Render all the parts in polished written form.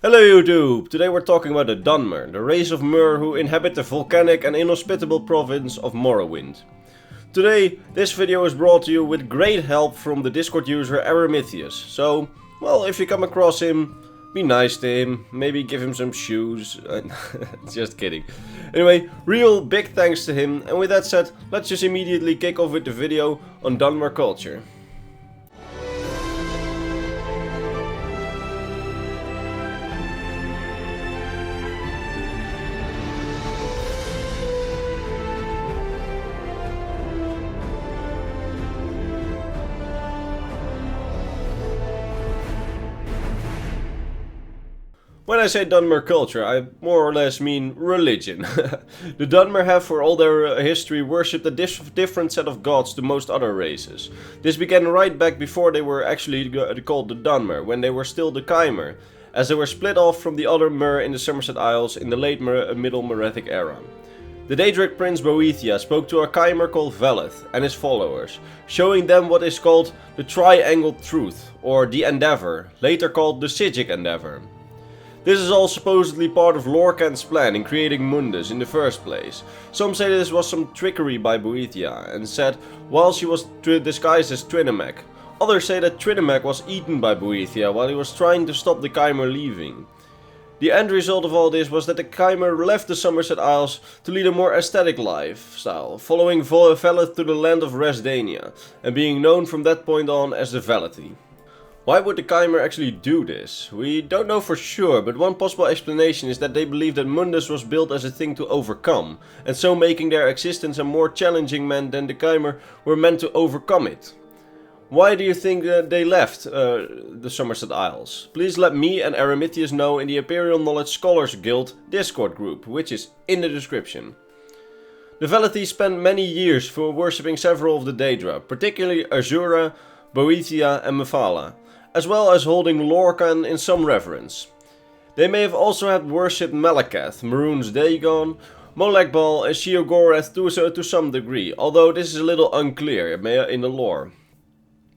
Hello YouTube! Today we're talking about the Dwemer, the race of Mer who inhabit the volcanic and inhospitable province of Morrowind. Today, this video is brought to you with great help from the Discord user Aramithius. So, well, if you come across him, be nice to him, maybe give him some shoes. Just kidding. Anyway, real big thanks to him, and with that said, let's just immediately kick off with the video on Dwemer culture. When I say Dwemer culture, I more or less mean religion. The Dwemer have for all their history worshipped a different set of gods to most other races. This began right back before they were actually called the Dwemer, when they were still the Chimer, as they were split off from the other Mer in the Somerset Isles in the late Middle Merethic era. The Daedric prince Boethia spoke to a Chimer called Veleth and his followers, showing them what is called the Triangled Truth, or the Endeavor, later called the Sigic Endeavor. This is all supposedly part of Lorkhan's plan in creating Mundus in the first place. Some say this was some trickery by Boethia and said while she was disguised as Trinamech. Others say that Trinamech was eaten by Boethia while he was trying to stop the Chimer leaving. The end result of all this was that the Chimer left the Somerset Isles to lead a more aesthetic lifestyle, following Veleth to the land of Resdania, and being known from that point on as the Velethi. Why would the Chimer actually do this? We don't know for sure, but one possible explanation is that they believe that Mundus was built as a thing to overcome, and so making their existence a more challenging meant than the Chimer were meant to overcome it. Why do you think they left the Somerset Isles? Please let me and Aramithius know in the Imperial Knowledge Scholars Guild Discord group, which is in the description. The Velethi spent many years for worshipping several of the Daedra, particularly Azura, Boethia and Mephala, as well as holding Lorkhan in some reverence. They may have also had worshipped Malakath, Mehrunes Dagon, Molegbal and Sheogorath to some degree, although this is a little unclear in the lore.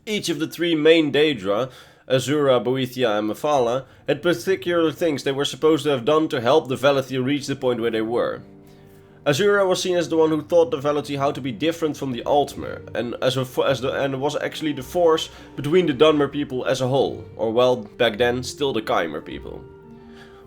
Each of the three main Daedra, Azura, Boethia and Mephala, had particular things they were supposed to have done to help the Velethi reach the point where they were. Azura was seen as the one who taught the Velethi how to be different from the Altmer, and was actually the force between the Dwemer people as a whole, or well, back then, still the Chimer people.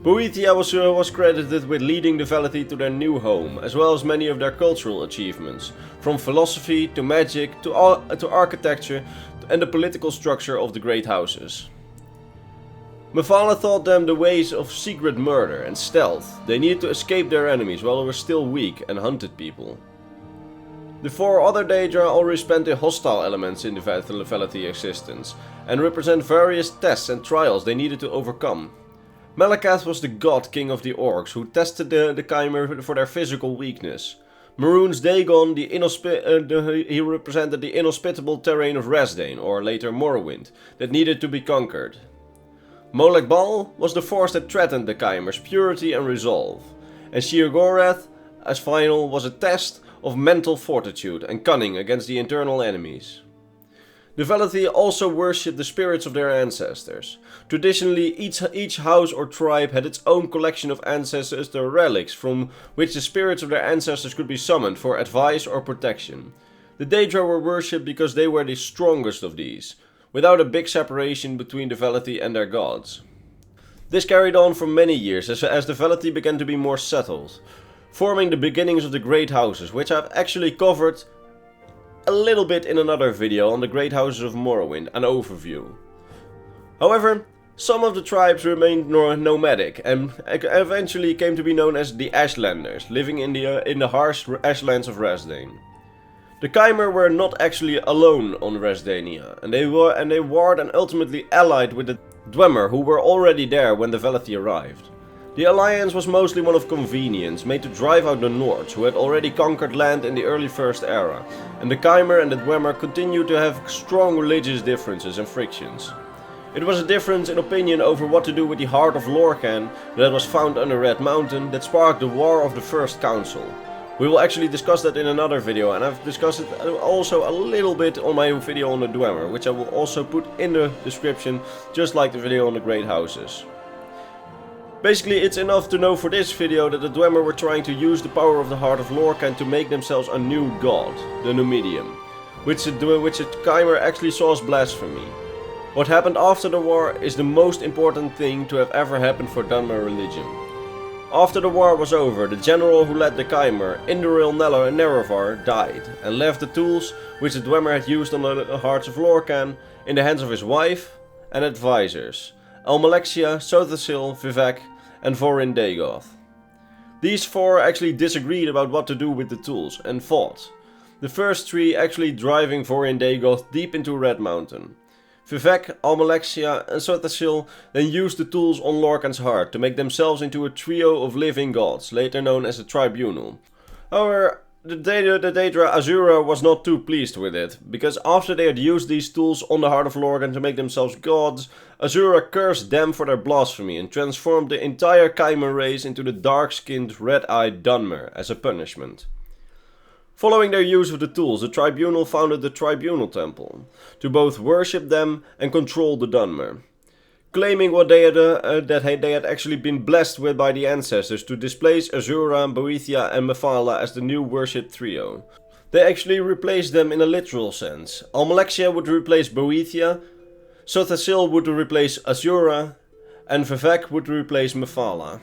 Boethia was credited with leading the Velethi to their new home, as well as many of their cultural achievements, from philosophy to magic to architecture and the political structure of the great houses. Mephala taught them the ways of secret murder and stealth. They needed to escape their enemies while they were still weak and hunted people. The four other Daedra all represent the hostile elements in the Velethi existence, and represent various tests and trials they needed to overcome. Malakath was the god king of the orcs, who tested the Chimer for their physical weakness. Mehrunes Dagon, he represented the inhospitable terrain of Resdane, or later Morrowind, that needed to be conquered. Molegbal was the force that threatened the Chimer's purity and resolve, and Sheogorath, as final, was a test of mental fortitude and cunning against the internal enemies. The Velethi also worshipped the spirits of their ancestors. Traditionally, each house or tribe had its own collection of ancestors or relics from which the spirits of their ancestors could be summoned for advice or protection. The Daedra were worshipped because they were the strongest of these, without a big separation between the Velethi and their gods. This carried on for many years as the Velethi began to be more settled, forming the beginnings of the Great Houses, which I've actually covered a little bit in another video on the Great Houses of Morrowind, an overview. However, some of the tribes remained nomadic and eventually came to be known as the Ashlanders, living in the harsh ashlands of Resdane. The Chimer were not actually alone on Resdania, and they warred and ultimately allied with the Dwemer, who were already there when the Velethi arrived. The alliance was mostly one of convenience, made to drive out the Nords, who had already conquered land in the early First Era, and the Chimer and the Dwemer continued to have strong religious differences and frictions. It was a difference in opinion over what to do with the heart of Lorkhan that was found under Red Mountain that sparked the War of the First Council. We will actually discuss that in another video, and I've discussed it also a little bit on my video on the Dwemer, which I will also put in the description, just like the video on the Great Houses. Basically, it's enough to know for this video that the Dwemer were trying to use the power of the Heart of Lorkhan to make themselves a new god, the Numidium, which the Chimer actually saw as blasphemy. What happened after the war is the most important thing to have ever happened for Dwemer religion. After the war was over, the general who led the Chimer, Imperial Nerevarine, died and left the tools which the Dwemer had used on the Hearts of Lorkhan in the hands of his wife and advisors, Almalexia, Sothasil, Vivek and Vorin Dagoth. These four actually disagreed about what to do with the tools and fought. The first three actually driving Vorin Dagoth deep into Red Mountain. Vivek, Almalexia and Sothasil then used the tools on Lorkhan's heart to make themselves into a trio of living gods, later known as the Tribunal. However, the Daedra Azura was not too pleased with it, because after they had used these tools on the Heart of Lorkhan to make themselves gods, Azura cursed them for their blasphemy and transformed the entire Chimer race into the dark-skinned, red-eyed Dwemer as a punishment. Following their use of the tools, the Tribunal founded the Tribunal Temple, to both worship them and control the Dwemer, claiming what they had actually been blessed with by the ancestors to displace Azura, Boethia and Mephala as the new worship trio. They actually replaced them in a literal sense. Almalexia would replace Boethia, Sothasil would replace Azura, and Vivek would replace Mephala.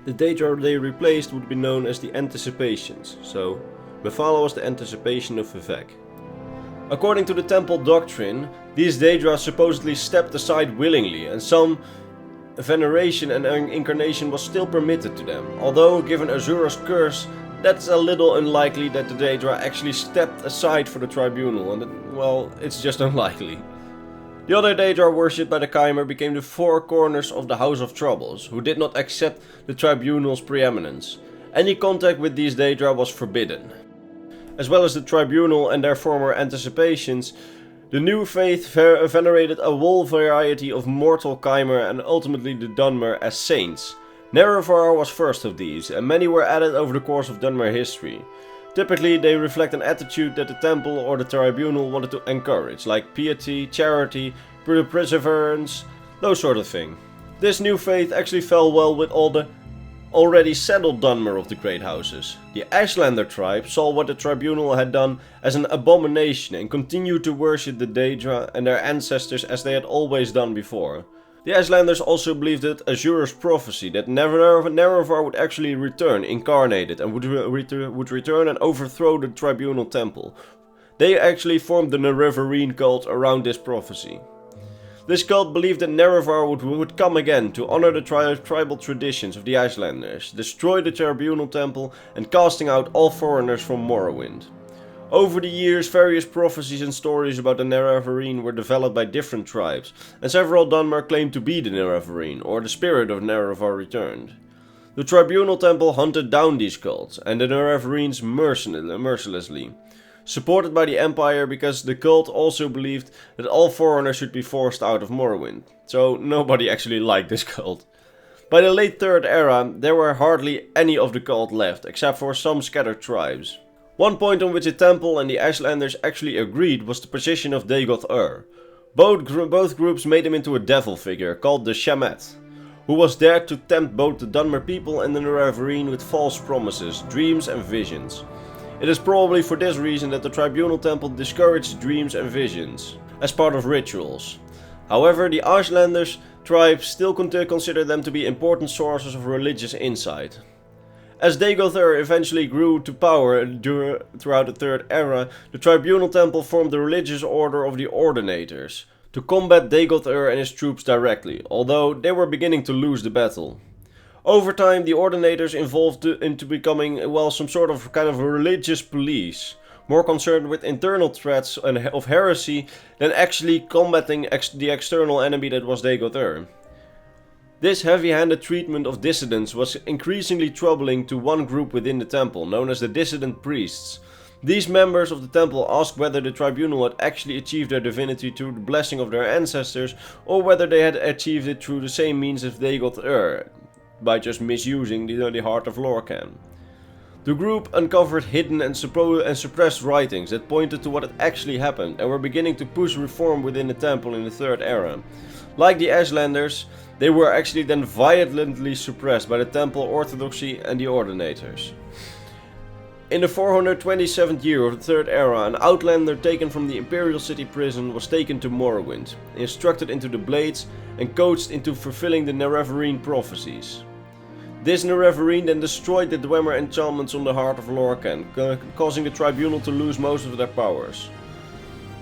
The Daedra they replaced would be known as the Anticipations, so Mephala was the anticipation of Vivek. According to the temple doctrine, these Daedra supposedly stepped aside willingly, and some veneration and incarnation was still permitted to them. Although, given Azura's curse, that's a little unlikely that the Daedra actually stepped aside for the Tribunal, and well, it's just unlikely. The other Daedra worshipped by the Chimer became the Four Corners of the House of Troubles, who did not accept the Tribunal's preeminence. Any contact with these Daedra was forbidden. As well as the Tribunal and their former anticipations, the new faith venerated a whole variety of mortal Chimer and ultimately the Dwemer as saints. Nerevarine was first of these, and many were added over the course of Dwemer history. Typically, they reflect an attitude that the temple or the Tribunal wanted to encourage, like piety, charity, perseverance, those sort of thing. This new faith actually fell well with all the already settled Dwemer of the Great Houses. The Ashlander tribe saw what the Tribunal had done as an abomination and continued to worship the Daedra and their ancestors as they had always done before. The Ashlanders also believed that Azura's prophecy that Nerevarine would actually return incarnated and would return and overthrow the Tribunal Temple. They actually formed the Nerevarine cult around this prophecy. This cult believed that Nerevarine would come again to honor the tribal traditions of the Ashlanders, destroy the Tribunal Temple and casting out all foreigners from Morrowind. Over the years, various prophecies and stories about the Nerevarine were developed by different tribes, and several Dwemer claimed to be the Nerevarine, or the spirit of Nerevar returned. The Tribunal Temple hunted down these cults, and the Nerevarines mercilessly, supported by the Empire because the cult also believed that all foreigners should be forced out of Morrowind, so nobody actually liked this cult. By the late Third Era, there were hardly any of the cult left, except for some scattered tribes. One point on which the Temple and the Ashlanders actually agreed was the position of Dagoth-Ur. Both groups made him into a devil figure called the Shamet, who was there to tempt both the Dwemer people and the Nerevarine with false promises, dreams and visions. It is probably for this reason that the Tribunal Temple discouraged dreams and visions as part of rituals. However, the Ashlanders tribe still consider them to be important sources of religious insight. As Dagoth-Ur eventually grew to power throughout the Third Era, the Tribunal Temple formed the religious order of the Ordinators to combat Dagoth-Ur and his troops directly, although they were beginning to lose the battle. Over time, the Ordinators evolved into becoming, well, some sort of kind of a religious police, more concerned with internal threats of heresy than actually combating the external enemy that was Dagoth-Ur. This heavy-handed treatment of dissidents was increasingly troubling to one group within the temple, known as the Dissident Priests. These members of the temple asked whether the Tribunal had actually achieved their divinity through the blessing of their ancestors, or whether they had achieved it through the same means as Dagoth-Ur, by just misusing the Heart of Lorkhan. The group uncovered hidden and suppressed writings that pointed to what had actually happened and were beginning to push reform within the temple in the Third Era. Like the Ashlanders, they were actually then violently suppressed by the Temple Orthodoxy and the Ordinators. In the 427th year of the Third Era, an Outlander taken from the Imperial city prison was taken to Morrowind, instructed into the Blades and coached into fulfilling the Nerevarine prophecies. This Nerevarine then destroyed the Dwemer enchantments on the heart of Lorcan, causing the Tribunal to lose most of their powers.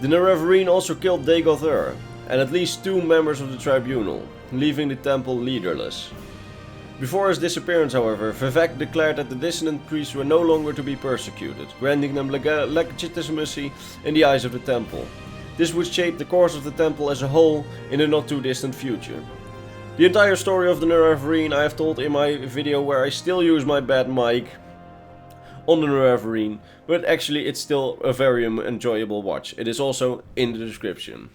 The Nerevarine also killed Daedric and at least 2 members of the Tribunal, leaving the temple leaderless. Before his disappearance, however, Vivek declared that the dissident priests were no longer to be persecuted, granting them legitimacy in the eyes of the temple. This would shape the course of the temple as a whole in the not too distant future. The entire story of the Nerevarine I have told in my video where I still use my bad mic on the Nerevarine, but actually it's still a very enjoyable watch. It is also in the description.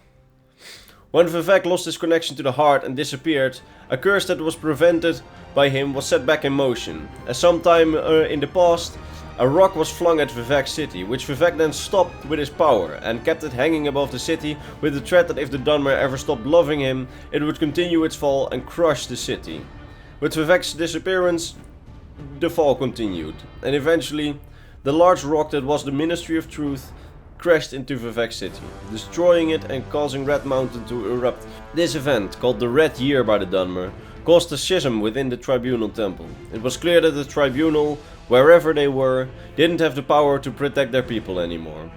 When Vivek lost his connection to the heart and disappeared, a curse that was prevented by him was set back in motion. As sometime in the past, a rock was flung at Vivek's city, which Vivek then stopped with his power and kept it hanging above the city with the threat that if the Dwemer ever stopped loving him, it would continue its fall and crush the city. With Vivek's disappearance, the fall continued, and eventually, the large rock that was the Ministry of Truth crashed into Vivek city, destroying it and causing Red Mountain to erupt. This event, called the Red Year by the Dwemer, caused a schism within the Tribunal temple. It was clear that the Tribunal, wherever they were, didn't have the power to protect their people anymore.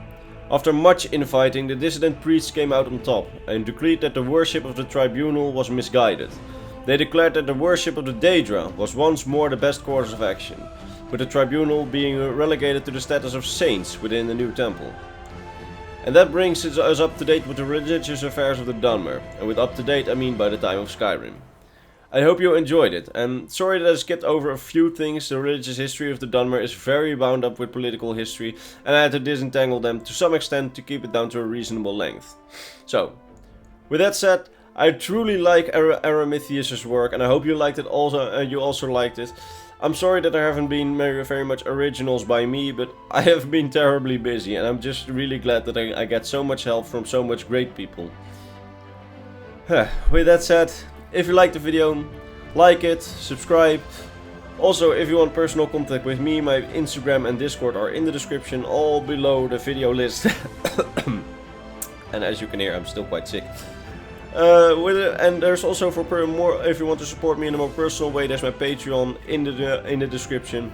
After much infighting, the dissident priests came out on top and decreed that the worship of the Tribunal was misguided. They declared that the worship of the Daedra was once more the best course of action, with the Tribunal being relegated to the status of saints within the new temple. And that brings us up to date with the religious affairs of the Dwemer, and with up to date I mean by the time of Skyrim. I hope you enjoyed it, and sorry that I skipped over a few things. The religious history of the Dwemer is very bound up with political history, and I had to disentangle them to some extent to keep it down to a reasonable length. So, with that said, I truly like Aramithius' work, and I hope you liked it also. You also liked it. I'm sorry that there haven't been very much originals by me, but I have been terribly busy, and I'm just really glad that I get so much help from so much great people. With that said, if you liked the video, like it, subscribe. Also, if you want personal contact with me, my Instagram and Discord are in the description, all below the video list. And as you can hear, I'm still quite sick. And there's also for more, if you want to support me in a more personal way, there's my Patreon in the description.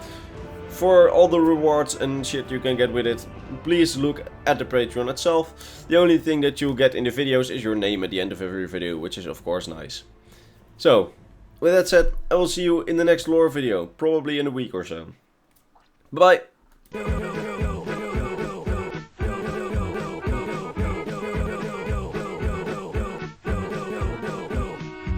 For all the rewards and shit you can get with it, please look at the Patreon itself. The only thing that you'll get in the videos is your name at the end of every video, which is of course nice. So, with that said, I will see you in the next lore video, probably in a week or so. Bye!